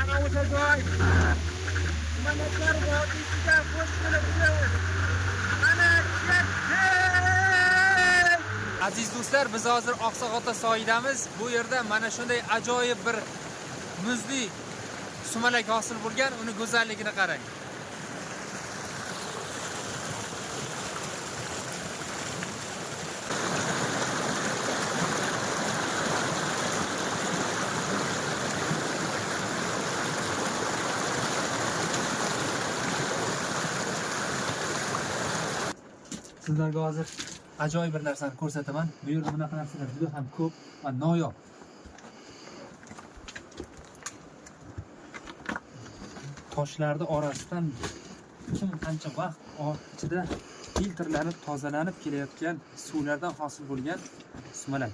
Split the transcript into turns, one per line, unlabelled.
Mana o'sha joy. Sumalaklar vodiysiga qo'sh kelibdi. Mana ketdi. Aziz do'stlar, biz hozir Oqsoqota soyidamiz. Bu yerda mana shunday ajoyib bir muzli sumalak hosil bo'lgan. Uni go'zalligini qarang. Sizlarga hozir ajoyib bir narsani ko'rsataman. Bu yerda bunaqa narsalar juda ham ko'p va noyob. Toshlarning orasidan kim qancha vaqt ichida filtrlanib, tozalanib kelayotgan suvlardan hosil bo'lgan sumalak.